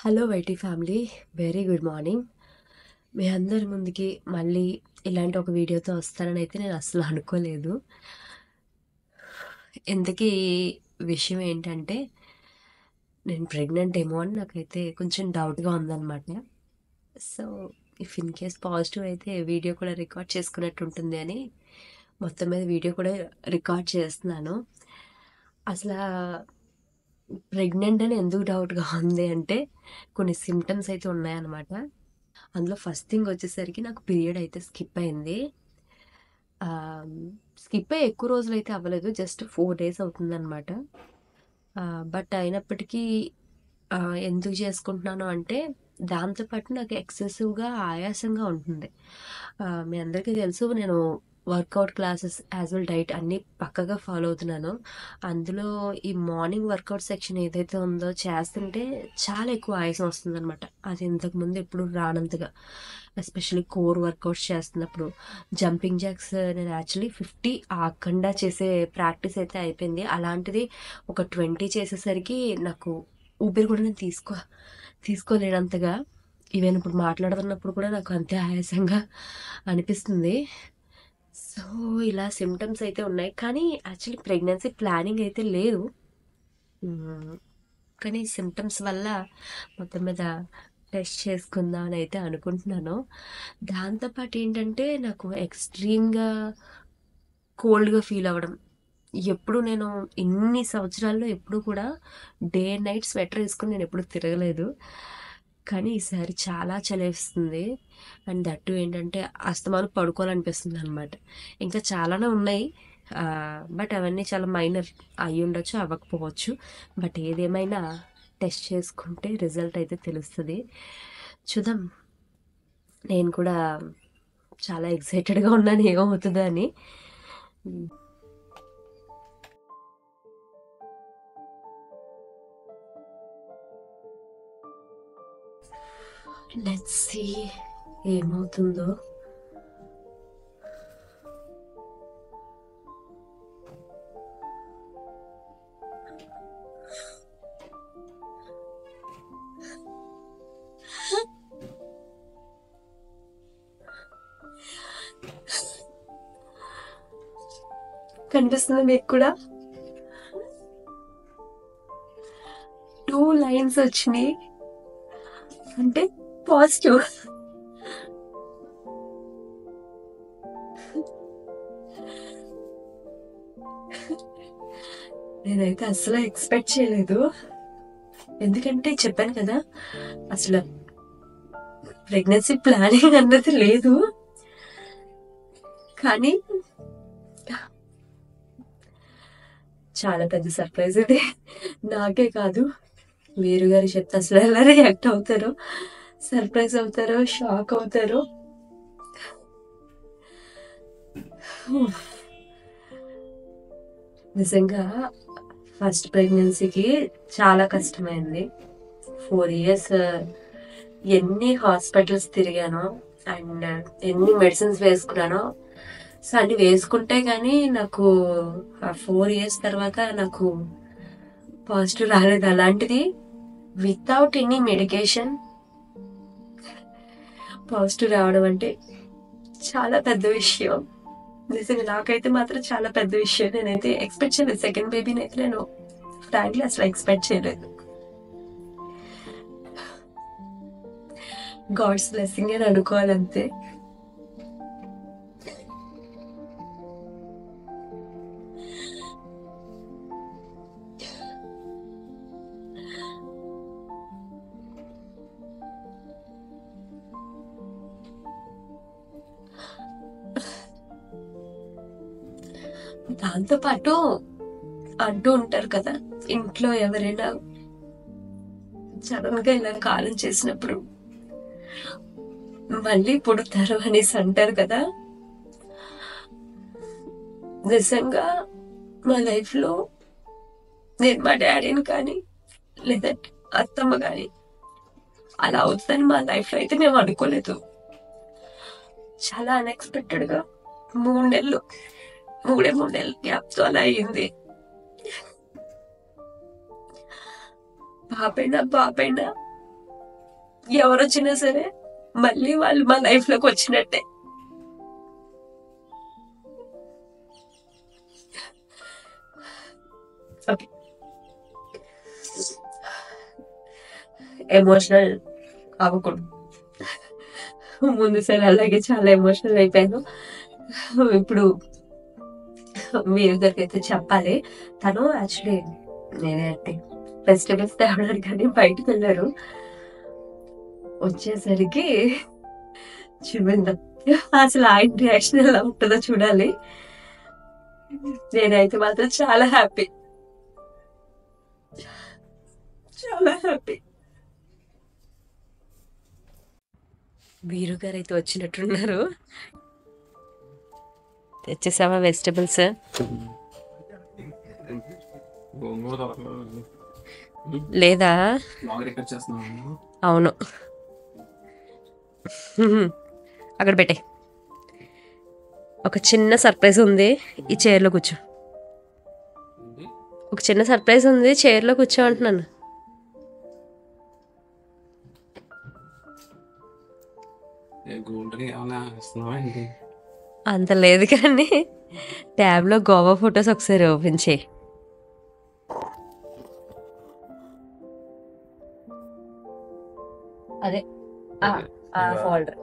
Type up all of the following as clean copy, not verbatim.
Hello YT family, very good morning. మీ అందరి ముందుకి మళ్ళీ ఇలాంటి ఒక వీడియోతో వస్తానని అయితే నేను అసలు అనుకోలేదు. ఇంతకీ విషయం ఏంటంటే, నేను ప్రెగ్నెంట్ ఏమో అని నాకైతే కొంచెం డౌట్గా ఉందన్నమాట. So if in case positive అయితే వీడియో కూడా రికార్డ్ చేసుకున్నట్టు ఉంటుంది అని మొత్తం మీద వీడియో కూడా రికార్డ్ చేస్తున్నాను. అసలు ప్రెగ్నెంట్ అని ఎందుకు డౌట్గా ఉంది అంటే, కొన్ని సిమ్టమ్స్ అయితే ఉన్నాయన్నమాట. అందులో ఫస్ట్ థింగ్ వచ్చేసరికి నాకు పీరియడ్ అయితే స్కిప్ అయింది. స్కిప్ అయ్యి ఎక్కువ రోజులైతే అవ్వలేదు. జస్ట్ 4 డేస్ అవుతుందనమాట. బట్ అయినప్పటికీ ఎందుకు చేసుకుంటున్నాను అంటే, దాంతో పాటు నాకు ఎక్సెసివ్‌గా ఆయాసంగా ఉంటుంది. మీ అందరికీ తెలుసు, నేను workout classes as well diet అన్నీ పక్కగా ఫాలో అవుతున్నాను. అందులో ఈ మార్నింగ్ వర్కౌట్ సెక్షన్ ఏదైతే ఉందో చేస్తుంటే చాలా ఎక్కువ ఆయాసం వస్తుందనమాట. అది ఇంతకుముందు ఎప్పుడు రానంతగా. ఎస్పెషల్లీ కోర్ వర్కౌట్స్ చేస్తున్నప్పుడు. జంపింగ్ జాక్స్ నేను యాక్చువల్లీ 50 ఆగకుండా చేసే ప్రాక్టీస్ అయితే అయిపోయింది. అలాంటిది ఒక 20 చేసేసరికి నాకు ఊపిరి కూడా నేను తీసుకోలేనంతగా. ఈవెన్ ఇప్పుడు మాట్లాడుతున్నప్పుడు కూడా నాకు అంతే ఆయాసంగా అనిపిస్తుంది. సో ఇలా సిమ్టమ్స్ అయితే ఉన్నాయి. కానీ యాక్చువల్లీ ప్రెగ్నెన్సీ ప్లానింగ్ అయితే లేదు. కానీ సిమ్టమ్స్ వల్ల మొత్తం మీద టెస్ట్ చేసుకుందాం అని అయితే అనుకుంటున్నాను. దాంతోపాటు ఏంటంటే, నాకు ఎక్స్ట్రీమ్గా కోల్డ్గా ఫీల్ అవ్వడం. ఎప్పుడు నేను ఇన్ని సంవత్సరాల్లో ఎప్పుడు కూడా డే అండ్ నైట్ స్వెటర్ వేసుకుని నేను ఎప్పుడు తిరగలేదు. కానీ ఈసారి చాలా చలేస్తుంది. అండ్ దట్టు ఏంటంటే, అస్తమానం పడుకోవాలనిపిస్తుంది అనమాట. ఇంకా చాలానే ఉన్నాయి. బట్ అవన్నీ చాలా మైనర్ అయ్యి ఉండొచ్చు, అవ్వకపోవచ్చు. బట్ ఏదేమైనా టెస్ట్ చేసుకుంటే రిజల్ట్ అయితే తెలుస్తుంది. చూద్దాం. నేను కూడా చాలా ఎక్సైటెడ్గా ఉన్నాను ఏమవుతుందో అని. లెట్స్ సీ ఏమవుతుందో. కనిపిస్తుంది మీకు కూడా? 2 లైన్స్ వచ్చినాయి అంటే పాజిటివ్. నేనైతే అసలు ఎక్స్పెక్ట్ చేయలేదు. ఎందుకంటే చెప్పాను కదా, అసలు ప్రెగ్నెన్సీ ప్లానింగ్ అన్నది లేదు. కానీ చాలా పెద్ద సర్ప్రైజ్ ఇది. నాకే కాదు, వీరు గారు చెప్తే అసలు ఎలా రియాక్ట్ అవుతారో, సర్ప్రైజ్ అవుతారో, షాక్ అవుతారో. నిజంగా ఫస్ట్ ప్రెగ్నెన్సీకి చాలా కష్టమైంది. 4 years ఎన్ని హాస్పిటల్స్ తిరిగానో అండ్ ఎన్ని మెడిసిన్స్ వేసుకున్నానో. సో అన్ని వేసుకుంటే కానీ నాకు 4 years తర్వాత నాకు పాజిటివ్ రాలేదు. అలాంటిది వితౌట్ ఎనీ మెడికేషన్ పాజిటివ్ రావడం అంటే చాలా పెద్ద విషయం. నిజంగా నాకైతే మాత్రం చాలా పెద్ద విషయం. నేనైతే ఎక్స్పెక్ట్ చేయలేదు. సెకండ్ బేబీని అయితే నేను ఫ్రాంక్లీ అసలు ఎక్స్పెక్ట్ చేయలేదు. గాడ్స్ బ్లెస్సింగ్ అని అనుకోవాలంతే. దాంతోపాటు అంటూ ఉంటారు కదా, ఇంట్లో ఎవరైనా సడన్ గా ఇలా కాలం చేసినప్పుడు మళ్ళీ పుడతారు అనేసి అంటారు కదా. నిజంగా మా లైఫ్ లో నేను మా డాడీని కానీ లేదంటే అత్తమ్మ కానీ అలా అవుతుందని మా లైఫ్ లో అయితే మేము అనుకోలేదు. చాలా అన్ఎక్స్పెక్టెడ్ గా 3 నెలలు 3 నెలల గ్యాప్ తో అలా అయింది. పాపైనా ఎవరొచ్చినా సరే మళ్ళీ వాళ్ళు మా లైఫ్ లోకి వచ్చినట్టే. ఓకే, ఎమోషనల్ అవ్వకూడదు. ముందు సరే అలాగే చాలా ఎమోషనల్ అయిపోయాను. ఇప్పుడు మీ దగ్గరైతే చెప్పాలి. తను యాక్చువల్లీ నేనంటే వెజిటబుల్స్ తేవడానికి కానీ బయటకు వెళ్ళారు. వచ్చేసరికి చూపిందాం అసలు ఆయన రియాక్షన్ ఎలా ఉంటుందో చూడాలి. నేనైతే మాత్రం చాలా హ్యాపీ, చాలా హ్యాపీ. వీరు గారు అయితే వచ్చినట్టున్నారు. తెచ్చేసావా వెజిటబుల్స్? లేదా? అవును, అక్కడ పెట్టే. ఒక చిన్న సర్ప్రైజ్ ఉంది, ఈ చైర్లో కూర్చో. ఒక చిన్న సర్ప్రైజ్ ఉంది, చైర్లో కూర్చో అంటున్నాను. అంత లేదు కానీ ట్యాబ్లో గోవా ఫొటోస్ ఒకసారి ఓపెన్ చేయి. అదే ఫోల్డర్.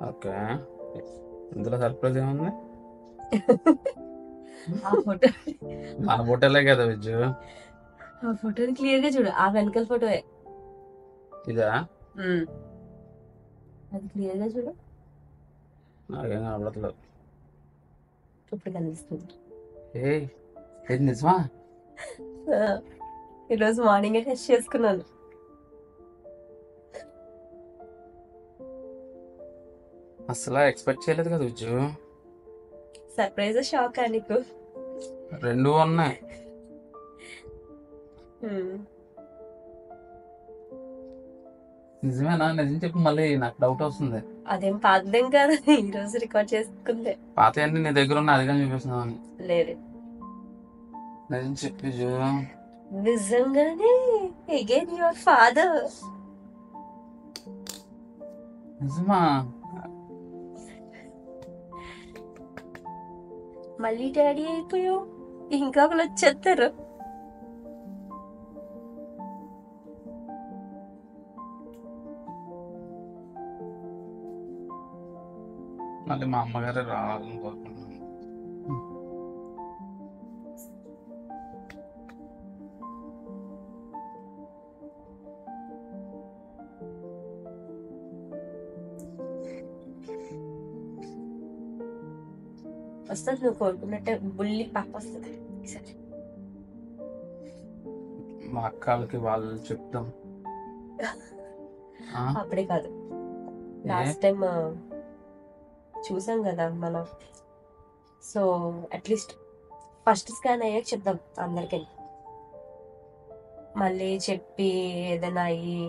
ఓకే, ఇందులో సర్ప్రైజ్ ఏముంది? ఆ ఫోటో, మన ఫోటోలే కదా విజ్జు. ఆ ఫోటోని క్లియర్ గా చూడు. ఆ వెనకాల ఫోటో ఇదా? అది క్లియర్ గా చూడు. నాకేం కనబడట్లేదు. ఇప్పుడు కనిపిస్తుంది. ఏది నిజమా? ఈరోజు మార్నింగ్ టెస్ట్ చేసుకున్నాను. అసలు ఎక్స్పెక్ట్ చేయలేదు కదా విజ్జు. సర్ప్రైజ్ షాక్ నీకు? రెండు ఉన్నాయి. నిజమేనా? నిజం చెప్పి మళ్ళీ నాకు డౌట్ వస్తుంది. అదేం పాతదేం కాదు, ఈ రోజు రికార్డ్ చేసుకుందే. పాత అన్ని నీ దగ్గర ఉన్న అదిగా చూపిస్తున్నావు. లేదు, నిజం చెప్పి నిజంగానే అగైన్ యువర్ ఫాదర్. నిజమా? మళ్ళీ డాడీ అయిపోయావు, ఇంకా ఒకళ్ళు వచ్చేస్తారు. మళ్ళీ మా అమ్మగారే రావాలని కోరుకుంటున్నాను. వస్తుంది, నువ్వు కోరుకున్నట్టే బుల్లి పాప వస్తుంది ఈసారి. మా అక్కలకి వాళ్ళు చెప్తాం. అప్పుడే కాదు, లాస్ట్ టైం చూసాం కదా మనం. సో అట్లీస్ట్ ఫస్ట్ స్కాన్ అయ్యాక చెప్దాం అందరికి. మళ్ళీ చెప్పి ఏదైనా అయ్యి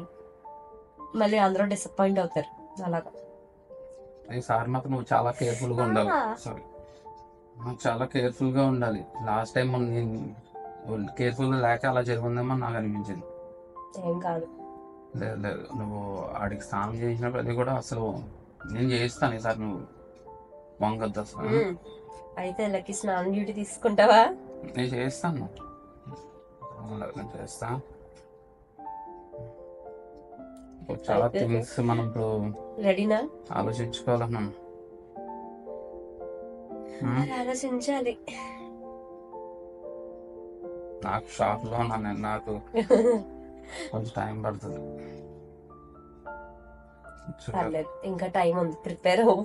మళ్ళీ అందరూ డిసప్పాయింట్ అవుతారు. అలాగా ఈసారి మాత్రం నువ్వు చాలా కేర్ఫుల్గా ఉండాలి. సారీ, చాలా కేర్ఫుల్గా ఉండాలి. లాస్ట్ టైం నేను కేర్ఫుల్గా లేక అలా జరిగిందేమో నాకు అనిపించింది. ఏం కాదు. లేదు లేదు, నువ్వు ఆడికి స్నానం చేసినప్పుడు అది కూడా అసలు నేను చేయిస్తాను. ఈసారి నువ్వు వంగద్దు అసలు. అయితే లక్కీ స్నానం డ్యూటీ తీసుకుంటావా? నేను చేయిస్తాను, నేను చేస్తా. చాలా థింగ్స్ మనం ఇప్పుడు రెడీనా? ఆలోచించుకోవాలన్నాను. ఆలోచించాలి. నాకు షాప్లో ఉన్నాను, నాకు కొంచెం టైం పడుతుంది. పర్లేదు, ఇంకా టైం ఉంది, ప్రిపేర్ అవ్వు.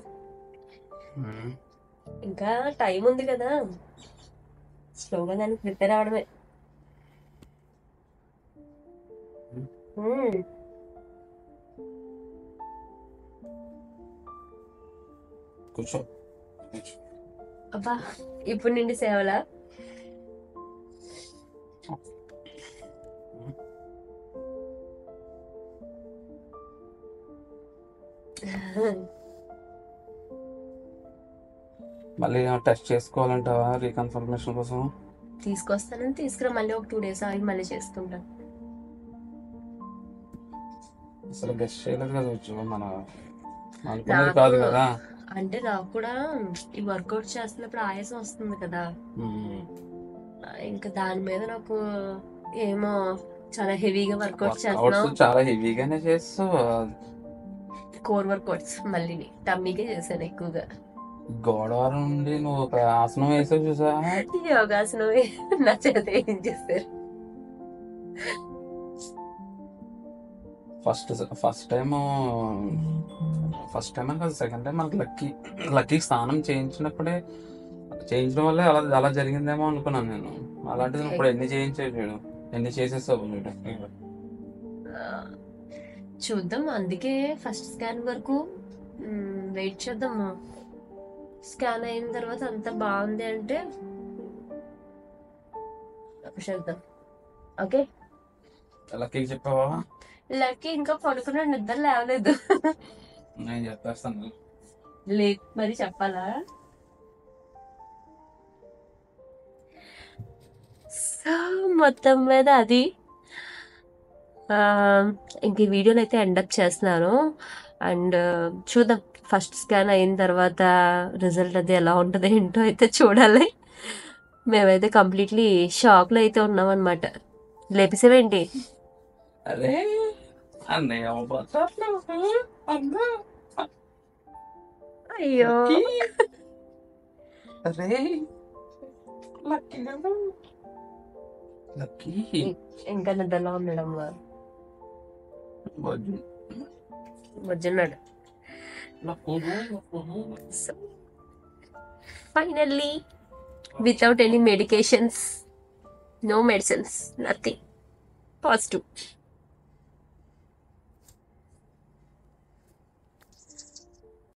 ఇంకా టైం ఉంది కదా, స్లోగా దానికి ప్రిపేర్ అవడమే. కూర్చో. అబ్బా, ఇప్పుడు నుండి సేవలా? మళ్ళీ టెస్ట్ చేసుకోవాలంటావా రీకన్ఫర్మేషన్ కోసం? తీసుకొస్తానని తీసుకురా, మళ్ళీ ఒక 2 days ఆగి మళ్ళీ చేసుకుంటాను. అసలు గెస్ట్ చేయలేదు కదా వచ్చు మన అనుకున్నది నాకు కాదు కదా. అంటే నాకు కూడా ఈ వర్కౌట్ చేస్తున్నప్పుడు ఆయాసం వస్తుంది కదా, ఇంకా దాని మీద నాకు ఏమో చాలా హెవీగా వర్కౌట్ వర్కౌట్స్ చేస్తున్నాం. చాలా హెవీగానే చేస్తావు. కోర్ వర్కౌట్స్ మళ్ళీ టమ్మీకే చేశాను ఎక్కువగా. గోడవారం నుండి నువ్వు ఒక ఆసనం వేసావు చూసా. యోగాసనం నా చేత ఏం చేశారు. ఫస్ట్ ఫస్ట్ టైం అని కాదు, సెకండ్ టైం మనకి లక్కీ స్నానం చేయించడం వల్లే అలా జరిగిందేమో అనుకున్నాను నేను. అలాంటిది ఇప్పుడు ఎన్ని చేయించాడు, ఎన్ని చేసేసావు చూడు. చూద్దాం, అందుకే ఫస్ట్ స్కాన్ వరకు వెయిట్ చేద్దాము. స్కాన్ అయిన తర్వాత అంత బాగుంది అంటే చేద్దాం. ఓకే, లక్కీకి చెప్పావా? లక్కీ ఇంకా పడుకున్నాడు, నిద్ర లేవలేదు. నేను చెప్పేస్తాను. మరి చెప్పాలా? సో మొత్తం మీద అది ఇంక ఈ వీడియోని అయితే ఎండప్ చేస్తున్నాను. అండ్ చూద్దాం, ఫస్ట్ స్కాన్ అయిన తర్వాత రిజల్ట్ అది ఎలా ఉంటుంది ఏంటో అయితే చూడాలి. మేమైతే కంప్లీట్లీ షాక్లో అయితే ఉన్నాం అనమాట. లేపిసేవేంటి? అదే అన్నయ్య అయ్యో అరే లక్కీ ఇంకా నిద్రలో ఉండడం వజ్జున్నాడు. So finally without any medications, no medicines, nothing, positive.